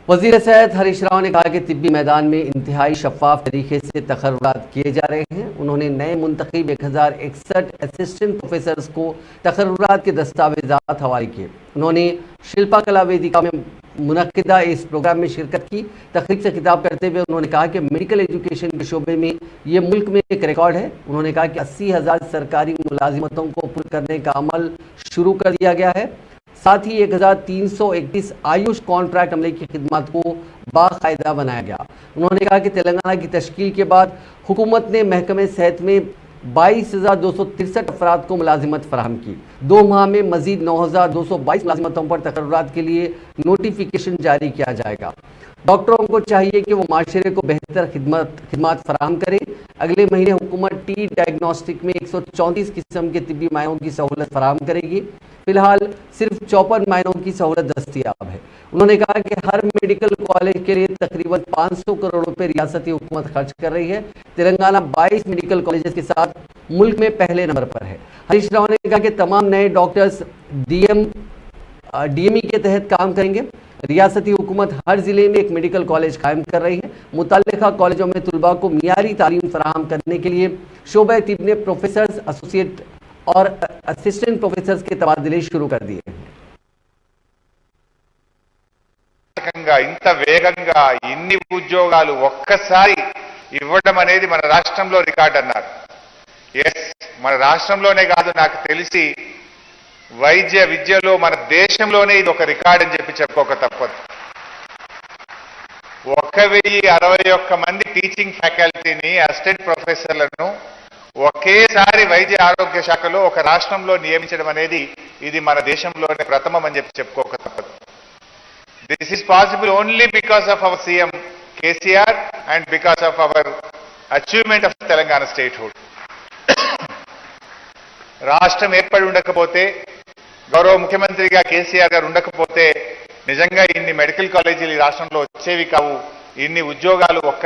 वज़ीर सेहत हरीश राव ने कहा कि तिब्बी मैदान में इंतहाई शफाफ तरीके से तकर्रुरात किए जा रहे हैं। उन्होंने नए मुंतखब 1061 असिस्टेंट प्रोफेसर्स को तकर्रुरात के दस्तावेजात हवाले किए। उन्होंने शिल्पा कला वेदिका में मुनक्किदा इस प्रोग्राम में शिरकत की। तकरीब से खिताब करते हुए उन्होंने कहा कि मेडिकल एजुकेशन के शोबे में ये मुल्क में एक रिकॉर्ड है। उन्होंने कहा कि 80,000 सरकारी मुलाजिमतों को पुर करने का अमल शुरू कर दिया गया है। साथ ही 1331 आयुष कॉन्ट्रैक्ट अमले की खिदमत को बाकायदा बनाया गया। उन्होंने कहा कि तेलंगाना की तश्कील के बाद हुकूमत ने महकमे सेहत में 22,263 अफराद को मुलाजिमत फराहम की। 2 माह में मजीद 9,222 मुलाजिमतों पर तकर्रुरात के लिए नोटिफिकेशन जारी किया जाएगा। डॉक्टरों को चाहिए कि वो माशरे को बेहतर खिदमत फराहम करें। अगले महीने हुकूमत टी डायग्नोस्टिक में 134 किस्म के तिब्बी मायनों की सहूलत फराहम करेगी। फिलहाल सिर्फ 54 मायनों की सहूलत दस्तियाब है। उन्होंने कहा कि हर मेडिकल कॉलेज के लिए तकरीबन 500 करोड़ रुपए रियासती हुकूमत खर्च कर रही है। तेलंगाना 22 मेडिकल कॉलेजेस के साथ मुल्क में पहले नंबर पर है। हरीश राव ने कहा कि तमाम नए डॉक्टर्स डीएमई के तहत काम करेंगे। रियासती हुकूमत हर जिले में एक मेडिकल कॉलेज कायम कर रही है। मुतल्लिका कॉलेजों में तुलबा को मियारी तालीम फराहम करने के लिए शोबा तिब ने प्रोफेसर्स, एसोसिएट और असिस्टेंट प्रोफेसर्स के तबादले शुरू कर दिए हैं। ఇంత వేగంగా ఇన్ని ఉద్యోగాలు ఒక్కసారి ఇవ్వడం అనేది మన రాష్ట్రంలో రికార్డ్ అన్నారు. ఎస్, మన రాష్ట్రంలోనే కాదు, నాకు తెలిసి వైద్య విద్యలో మన దేశంలోనే ఇది ఒక రికార్డ్ అని చెప్పి చెప్పుకోక తప్పదు. 1061 మంది టీచింగ్ ఫ్యాకల్టీని, అసిస్టెంట్ ప్రొఫెసర్లను ఒకేసారి వైద్య ఆరోగ్య శాఖలో ఒక రాష్ట్రంలో నియమించడం అనేది ఇది మన దేశంలోనే ప్రథమం అని చెప్పి చెప్పుకోక తప్పదు. This is possible only because of our CM KCR and because of our achievement of Telangana statehood. రాష్ట్రం ఏర్పడి ఉండకపోతే, గౌరవ ముఖ్యమంత్రిగా కేసీఆర్ గారు ఉండకపోతే నిజంగా ఇన్ని మెడికల్ కాలేజీలు ఈ రాష్ట్రంలో వచ్చేవి కావు. ఇన్ని ఉద్యోగాలు ఒక్క